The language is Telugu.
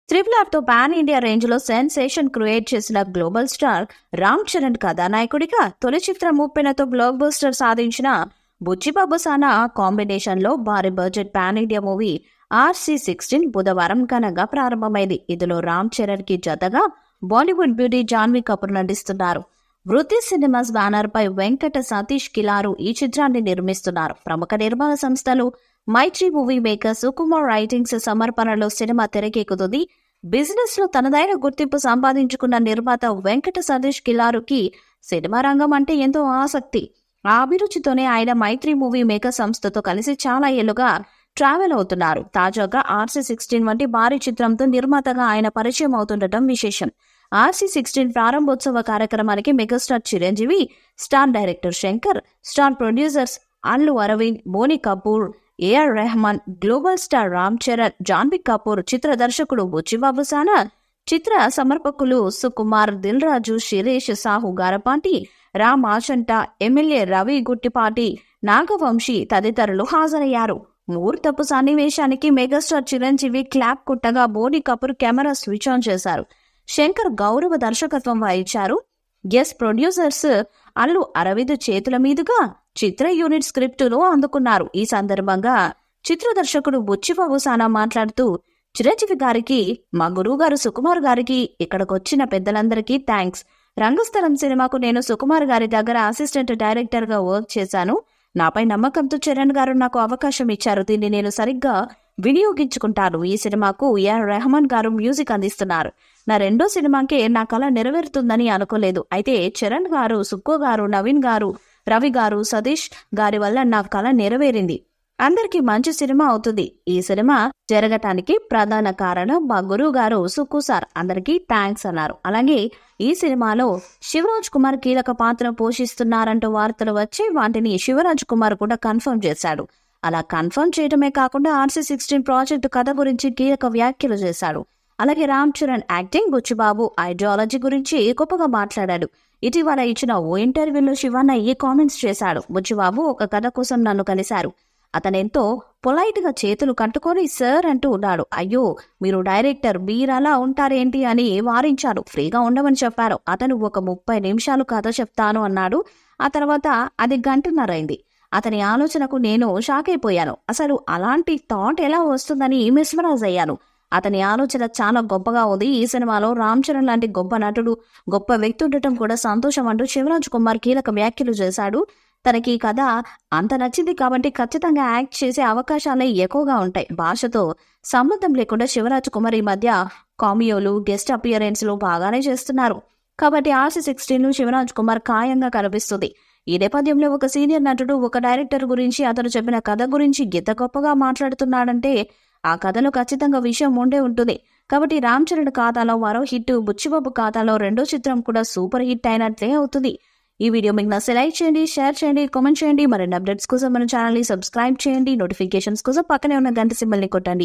RRR తో పాన్ ఇండియా రేంజ్ లో సెన్సేషన్ క్రియేట్ చేసిన గ్లోబల్ స్టార్ రామ్ చరణ్ కథానాయకుడిగా తొలి చిత్రం ముప్పెనతో బ్లాక్ బస్టర్ సాధించిన బుచ్చిబాబు సానా కాంబినేషన్ లో భారీ budget pan India movie RC16 బుధవారం ఘనంగా ప్రారంభమైంది. ఇందులో రామ్ చరణ్ కి జతగా బాలీవుడ్ బ్యూటీ జాన్వీ కపూర్ నటిస్తున్నారు. వృత్తి సినిమాస్ బ్యానర్ పై వెంకట సతీష్ కిలారు ఈ చిత్రాన్ని నిర్మిస్తున్నారు. ప్రముఖ నిర్మాణ సంస్థలు Mythri movie maker Sukumar writings సమర్పణలో సినిమా తెరకెక్కుతుంది. బిజినెస్ లో తనదైన గుర్తింపు సంపాదించుకున్న నిర్మాత వెంకట సతీష్ కిలారుకి సినిమా రంగం అంటే ఎంతో ఆసక్తి. ఆ అభిరుచితోనే ఆయన మైత్రి మూవీ మేకర్ సంస్థతో కలిసి చాలా ఏళ్లుగా ట్రావెల్ అవుతున్నారు. తాజాగా RC16 వంటి భారీ చిత్రంతో నిర్మాతగా ఆయన పరిచయం అవుతుండటం విశేషం. RC16 ప్రారంభోత్సవ కార్యక్రమానికి megastar Chiranjeevi, star director Shankar, star producers Allu Aravind, Boney Kapoor, AR Rahman, global star Ram Charan, Janhvi Kapoor, చిత్ర దర్శకుడు బుచ్చిబాబు సానా, చిత్ర సమర్పకులు సుకుమార్, దిల్ రాజు, శిరీష్, సాహు గారపాటి, రామ్ ఆచంట, ఎమ్మెల్యే రవి గుట్టిపాటి, నాగవంశీ తదితరులు హాజరయ్యారు. ముహూర్తపు సన్నివేశానికి మెగాస్టార్ చిరంజీవి క్లాప్ కొట్టగా Boney Kapoor camera switch on చేశారు. శంకర్ గౌరవ దర్శకత్వం వహించారు. ప్రొడ్యూసర్స్ అల్లు అరవింద్ చేతుల మీదుగా చిత్ర యూనిట్ స్క్రిప్టును అందుకున్నారు. ఈ సందర్భంగా చిత్ర దర్శకుడు బుచ్చిబాబు సానా మాట్లాడుతూ, చిరంజీవి గారికి, మా గురువు గారు సుకుమార్ గారికి, ఇక్కడికొచ్చిన పెద్దలందరికీ థ్యాంక్స్. రంగస్థలం సినిమాకు నేను సుకుమార్ గారి దగ్గర అసిస్టెంట్ డైరెక్టర్ గా వర్క్ చేశాను. నాపై నమ్మకంతో చరణ్ గారు నాకు అవకాశం ఇచ్చారు. దీన్ని నేను సరిగ్గా వినియోగించుకుంటాను. ఈ సినిమాకు AR రెహమాన్ గారు మ్యూజిక్ అందిస్తున్నారు. నా రెండో సినిమాకే నా కళ నెరవేరుతుందని అనుకోలేదు. అయితే చరణ్ గారు, సుక్కు గారు, నవీన్ గారు, రవి గారు, సతీష్ గారి వల్ల నా కళ నెరవేరింది. అందరికీ మంచి సినిమా అవుతుంది. ఈ సినిమా జరగటానికి ప్రధాన కారణం మా గురువు గారు సుక్కు సార్. అందరికీ థ్యాంక్స్ అన్నారు. అలాగే ఈ సినిమాలో శివరాజ్ కుమార్ కీలక పాత్ర పోషిస్తున్నారంటూ వార్తలు వచ్చి వాటిని శివరాజ్ కుమార్ కూడా కన్ఫర్మ్ చేశాడు. అలా కన్ఫర్మ్ చేయడమే కాకుండా RC16 ప్రాజెక్టు కథ గురించి కీలక వ్యాఖ్యలు చేశాడు. అలాగే రామ్ చరణ్ యాక్టింగ్, బుచ్చిబాబు ఐడియాలజీ గురించి గొప్పగా మాట్లాడాడు. ఇటీవల ఇచ్చిన ఓ ఇంటర్వ్యూలో శివన్న ఈ కామెంట్స్ చేశాడు. బుచ్చిబాబు ఒక కథ కోసం నన్ను కలిశారు. అతనెంతో పొలైట్ గా చేతులు కట్టుకొని సార్ అంటూ ఉన్నాడు. అయ్యో మీరు డైరెక్టర్, మీరలా ఉంటారేంటి అని వారించారు. ఫ్రీగా ఉండమని చెప్పారు. అతను ఒక 30 నిమిషాలు కథ చెప్తాను అన్నాడు. ఆ తర్వాత అది గంటన్నరైంది. అతని ఆలోచనకు నేను షాక్ అయిపోయాను. అసలు అలాంటి థాట్ ఎలా వస్తుందని మెస్మరైజ్ అయ్యాను. అతని ఆలోచన చాలా గొప్పగా ఉంది. ఈ సినిమాలో రామ్ చరణ్ లాంటి గొప్ప నటుడు, గొప్ప వ్యక్తి ఉండటం కూడా సంతోషం అంటూ శివరాజ్ కుమార్ కీలక వ్యాఖ్యలు చేశాడు. తనకి ఈ కథ అంత నచ్చింది కాబట్టి ఖచ్చితంగా యాక్ట్ చేసే అవకాశాలే ఎక్కువగా ఉంటాయి. భాషతో సంబంధం లేకుండా శివరాజ్ కుమార్ ఈ మధ్య కామియోలు, గెస్ట్ అపియరెన్స్లు బాగానే చేస్తున్నారు. కాబట్టి RC16 శివరాజ్ కుమార్ ఖాయంగా కనిపిస్తుంది. ఈ నేపథ్యంలో ఒక సీనియర్ నటుడు ఒక డైరెక్టర్ గురించి, అతను చెప్పిన కథ గురించి ఎంత గొప్పగా మాట్లాడుతున్నాడంటే ఆ కథలో ఖచ్చితంగా విషయం ఉండే ఉంటుంది. కాబట్టి రామ్ చరణ్ ఖాతాలో మరో హిట్, బుచ్చిబాబు ఖాతాలో రెండో చిత్రం కూడా సూపర్ హిట్ అయినట్లే అవుతుంది. ఈ వీడియో మీకు నచ్చితే లైక్ చేయండి, షేర్ చేయండి, కామెంట్ చేయండి. మరిన్ని అప్డేట్స్ కోసం మన ఛానల్ ని సబ్స్క్రైబ్ చేయండి. నోటిఫికేషన్స్ కోసం పక్కనే ఉన్న గంట సింబల్ ని కొట్టండి.